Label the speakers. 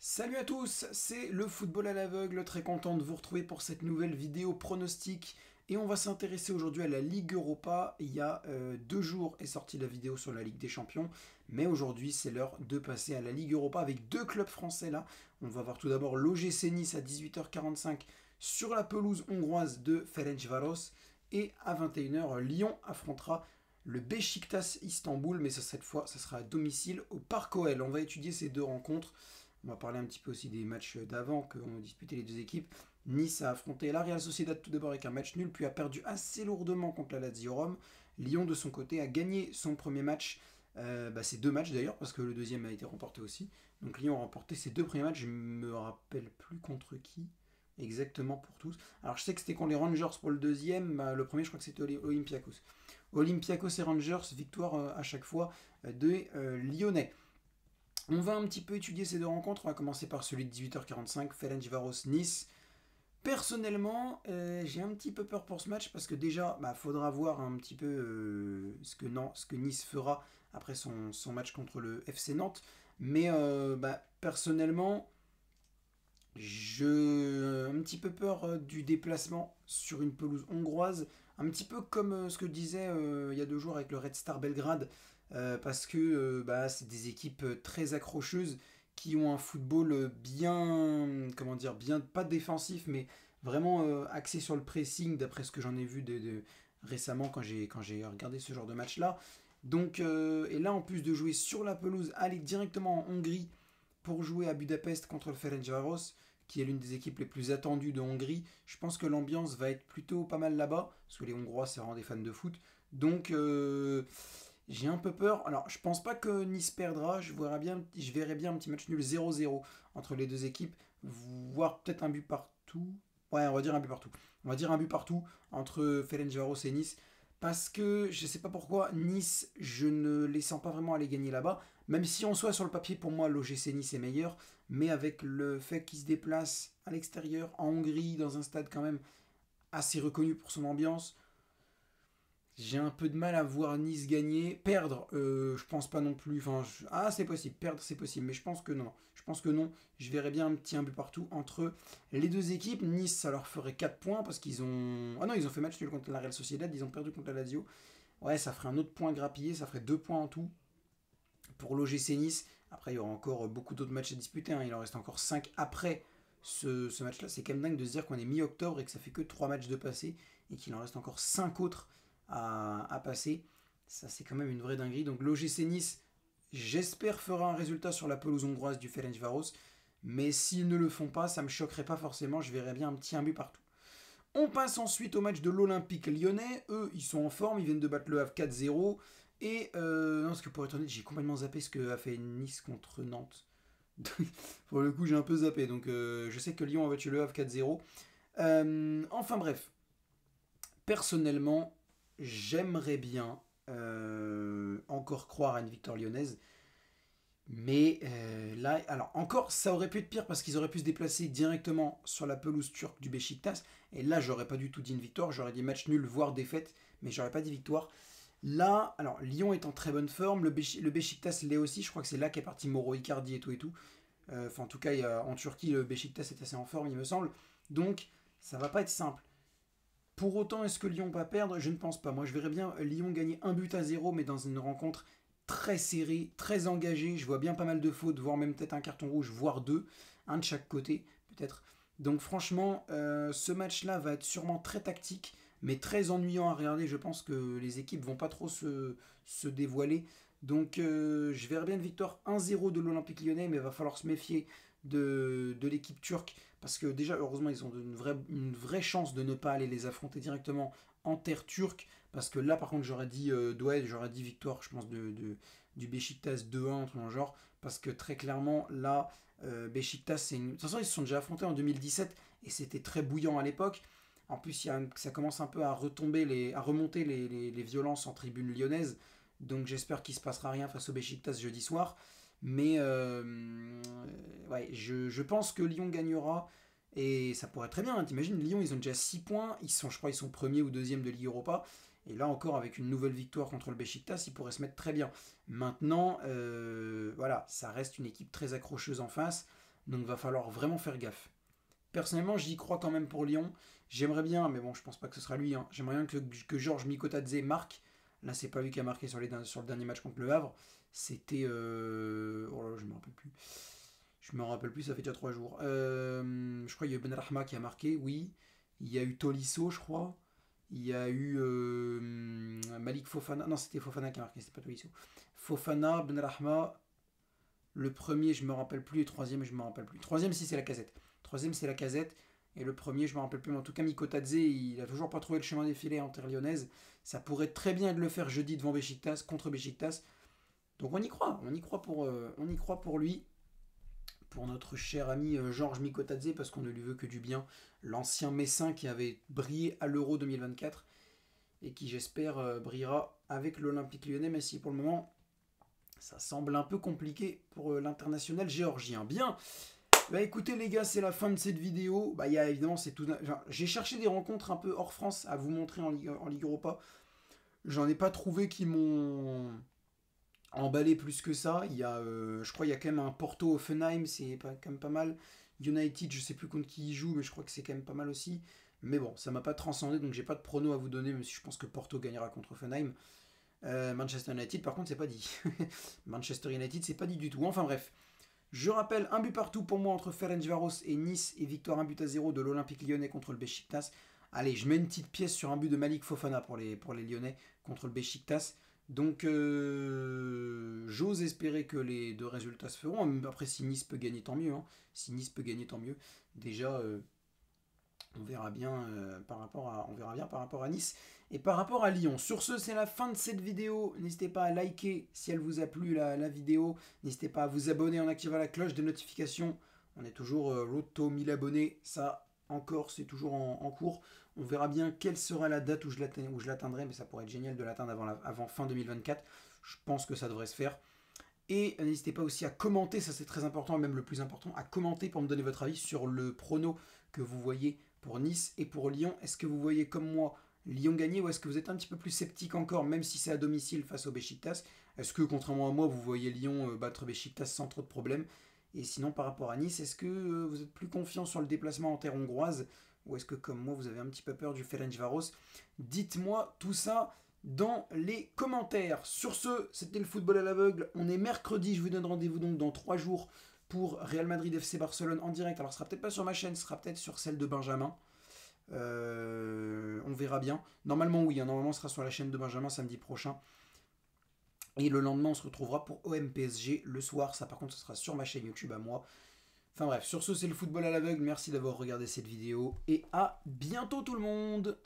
Speaker 1: Salut à tous, c'est le football à l'aveugle, très content de vous retrouver pour cette nouvelle vidéo pronostic et on va s'intéresser aujourd'hui à la Ligue Europa. Il y a 2 jours est sortie la vidéo sur la Ligue des Champions, mais aujourd'hui c'est l'heure de passer à la Ligue Europa avec deux clubs français là. On va voir tout d'abord l'OGC Nice à 18h45 sur la pelouse hongroise de Ferencváros et à 21h Lyon affrontera le Beşiktaş Istanbul, mais cette fois ça sera à domicile au Parc OL. On va étudier ces deux rencontres. On va parler un petit peu aussi des matchs d'avant qu'ont disputé les deux équipes. Nice a affronté la Real Sociedad tout d'abord avec un match nul, puis a perdu assez lourdement contre la Lazio Rome. Lyon de son côté a gagné son premier match, ces deux matchs d'ailleurs, parce que le deuxième a été remporté aussi. Donc Lyon a remporté ses deux premiers matchs, je me rappelle plus contre qui exactement pour tous. Alors je sais que c'était contre les Rangers pour le deuxième, le premier je crois que c'était Olympiakos. Olympiakos et Rangers, victoire à chaque fois des Lyonnais. On va un petit peu étudier ces deux rencontres. On va commencer par celui de 18h45, Ferencváros-Nice. Personnellement, j'ai un petit peu peur pour ce match parce que déjà, faudra voir un petit peu ce que Nice fera après son match contre le FC Nantes. Mais personnellement, j'ai un petit peu peur du déplacement sur une pelouse hongroise. Un petit peu comme ce que disait il y a 2 jours avec le Red Star Belgrade. Parce que c'est des équipes très accrocheuses qui ont un football bien, comment dire, bien pas défensif, mais vraiment axé sur le pressing, d'après ce que j'en ai vu récemment quand j'ai regardé ce genre de match-là. Donc, et là, en plus de jouer sur la pelouse, aller directement en Hongrie pour jouer à Budapest contre le Ferencváros, qui est l'une des équipes les plus attendues de Hongrie, je pense que l'ambiance va être plutôt pas mal là-bas, parce que les Hongrois, c'est vraiment des fans de foot. Donc, j'ai un peu peur. Alors, je pense pas que Nice perdra. Je verrai bien un petit match nul 0-0 entre les deux équipes, voire peut-être un but partout. Ouais, on va dire un but partout. On va dire un but partout entre Ferencváros et Nice. Parce que je sais pas pourquoi, Nice, je ne les sens pas vraiment aller gagner là-bas. Même si en soi, sur le papier, pour moi, l'OGC Nice est meilleur. Mais avec le fait qu'ils se déplacent à l'extérieur, en Hongrie, dans un stade quand même assez reconnu pour son ambiance, j'ai un peu de mal à voir Nice gagner. Perdre, je pense pas non plus. C'est possible. Perdre, c'est possible. Mais je pense que non. Je pense que non. Je verrais bien un but partout entre les deux équipes. Nice, ça leur ferait 4 points parce qu'ils ont. Ah non, ils ont fait match nul contre la Real Sociedad. Ils ont perdu contre la Lazio. Ouais, ça ferait un autre point grappillé. Ça ferait 2 points en tout pour l'OGC Nice. Après, il y aura encore beaucoup d'autres matchs à disputer, hein. Il en reste encore 5 après ce match-là. C'est quand même dingue de se dire qu'on est mi-octobre et que ça fait que 3 matchs de passé et qu'il en reste encore 5 autres à passer. Ça, c'est quand même une vraie dinguerie. Donc l'OGC Nice, j'espère, fera un résultat sur la pelouse hongroise du Ferencváros. Mais s'ils ne le font pas, ça me choquerait pas forcément. Je verrais bien un but partout. On passe ensuite au match de l'Olympique lyonnais. Eux, ils sont en forme. Ils viennent de battre le Havre 4-0. Et non, parce que pour être honnête, j'ai complètement zappé ce que a fait Nice contre Nantes. Pour le coup, j'ai un peu zappé. Donc je sais que Lyon a battu le Havre 4-0. Enfin bref. Personnellement, j'aimerais bien encore croire à une victoire lyonnaise. Mais là, alors encore, ça aurait pu être pire parce qu'ils auraient pu se déplacer directement sur la pelouse turque du Beşiktaş. Et là, j'aurais pas du tout dit une victoire. J'aurais dit match nul, voire défaite. Mais j'aurais pas dit victoire. Là, alors Lyon est en très bonne forme. Le Beşiktaş l'est aussi. Je crois que c'est là qu'est parti Mauro Icardi et tout et tout. Enfin, en tout cas, en Turquie, le Beşiktaş est assez en forme, il me semble. Donc, ça va pas être simple. Pour autant, est-ce que Lyon va perdre? Je ne pense pas. Moi, je verrais bien Lyon gagner 1-0, mais dans une rencontre très serrée, très engagée. Je vois bien pas mal de fautes, voire même peut-être un carton rouge, voire deux. Un de chaque côté, peut-être. Donc franchement, ce match-là va être sûrement très tactique, mais très ennuyant à regarder. Je pense que les équipes vont pas trop se dévoiler. Donc je verrais bien une victoire 1-0 de l'Olympique lyonnais, mais il va falloir se méfier de l'équipe turque. Parce que déjà, heureusement, ils ont une vraie chance de ne pas aller les affronter directement en terre turque. Parce que là, par contre, j'aurais dit victoire, je pense, du Beşiktaş 2-1, entre le genre. Parce que très clairement, là, Beşiktaş, c'est une. De toute façon, ils se sont déjà affrontés en 2017 et c'était très bouillant à l'époque. En plus, ça commence un peu à remonter les violences en tribune lyonnaise. Donc j'espère qu'il ne se passera rien face au Beşiktaş jeudi soir. Mais ouais, je pense que Lyon gagnera. Et ça pourrait être très bien, hein. T'imagines, Lyon, ils ont déjà 6 points. Je crois, ils sont premiers ou deuxième de Ligue Europa. Et là encore, avec une nouvelle victoire contre le Beşiktaş, ils pourraient se mettre très bien. Maintenant, voilà, ça reste une équipe très accrocheuse en face. Donc va falloir vraiment faire gaffe. Personnellement, j'y crois quand même pour Lyon. J'aimerais bien, mais bon, je pense pas que ce sera lui. Hein. J'aimerais bien que Georges Mikotadze marque. Là, c'est pas lui qui a marqué sur le dernier match contre le Havre. C'était. Oh là là, je me rappelle plus. Je me rappelle plus, ça fait déjà 3 jours. Je crois qu'il y a eu Benrahma qui a marqué, oui. Il y a eu Tolisso, je crois. Il y a eu Malik Fofana. Non, c'était Fofana qui a marqué, c'était pas Tolisso. Fofana, Benrahma. Le premier, je me rappelle plus. Et le troisième, je me rappelle plus. Troisième, si c'est la casette. Troisième, c'est la casette. Et le premier, je me rappelle plus. Mais en tout cas, Mikotadze, il a toujours pas trouvé le chemin défilé en terre lyonnaise. Ça pourrait très bien de le faire jeudi devant Besiktas, contre Besiktas. Donc on y croit. On y croit pour lui. Pour notre cher ami Georges Mikotadze, parce qu'on ne lui veut que du bien. L'ancien Messin qui avait brillé à l'Euro 2024. Et qui, j'espère, brillera avec l'Olympique lyonnais. Mais si pour le moment, ça semble un peu compliqué pour l'international géorgien. Bien. Bah écoutez les gars, c'est la fin de cette vidéo. Bah il y a évidemment c'est tout. Enfin, j'ai cherché des rencontres un peu hors France à vous montrer en Ligue Europa. J'en ai pas trouvé qui m'ont emballé plus que ça. Il y a, je crois, il y a quand même un Porto Offenheim, c'est quand même pas mal. United, je sais plus contre qui il joue, mais je crois que c'est quand même pas mal aussi. Mais bon, ça m'a pas transcendé, donc j'ai pas de prono à vous donner, même si je pense que Porto gagnera contre Offenheim. Manchester United, par contre, c'est pas dit. Manchester United, c'est pas dit du tout. Enfin bref. Je rappelle, un but partout pour moi entre Ferencvaros et Nice et victoire 1-0 de l'Olympique lyonnais contre le Besiktas. Allez, je mets une petite pièce sur un but de Malik Fofana pour les Lyonnais contre le Besiktas. Donc, j'ose espérer que les deux résultats se feront. Après, si Nice peut gagner, tant mieux. Hein. Si Nice peut gagner, tant mieux. Déjà, on verra bien on verra bien par rapport à Nice et par rapport à Lyon. Sur ce, c'est la fin de cette vidéo. N'hésitez pas à liker si elle vous a plu la vidéo. N'hésitez pas à vous abonner en activant la cloche de notification. On est toujours road to 1000 abonnés. Ça, encore, c'est toujours en cours. On verra bien quelle sera la date où je l'atteindrai, mais ça pourrait être génial de l'atteindre avant fin 2024. Je pense que ça devrait se faire. Et n'hésitez pas aussi à commenter, ça c'est très important, même le plus important, à commenter pour me donner votre avis sur le prono que vous voyez pour Nice et pour Lyon. Est-ce que vous voyez comme moi Lyon gagner ou est-ce que vous êtes un petit peu plus sceptique encore, même si c'est à domicile face au Besiktas? Est-ce que contrairement à moi, vous voyez Lyon battre Besiktas sans trop de problèmes? Et sinon par rapport à Nice, est-ce que vous êtes plus confiant sur le déplacement en terre hongroise ou est-ce que comme moi vous avez un petit peu peur du Ferencvaros? Dites-moi tout ça dans les commentaires. Sur ce, c'était le football à l'aveugle. On est mercredi, je vous donne rendez-vous donc dans 3 jours pour Real Madrid FC Barcelone en direct. Alors ce sera peut-être pas sur ma chaîne, ce sera peut-être sur celle de Benjamin. On verra bien. Normalement oui, hein, normalement ce sera sur la chaîne de Benjamin samedi prochain. Et le lendemain on se retrouvera pour OM PSG le soir. Ça par contre ce sera sur ma chaîne YouTube à moi. Enfin bref, sur ce c'est le football à l'aveugle. Merci d'avoir regardé cette vidéo et à bientôt tout le monde.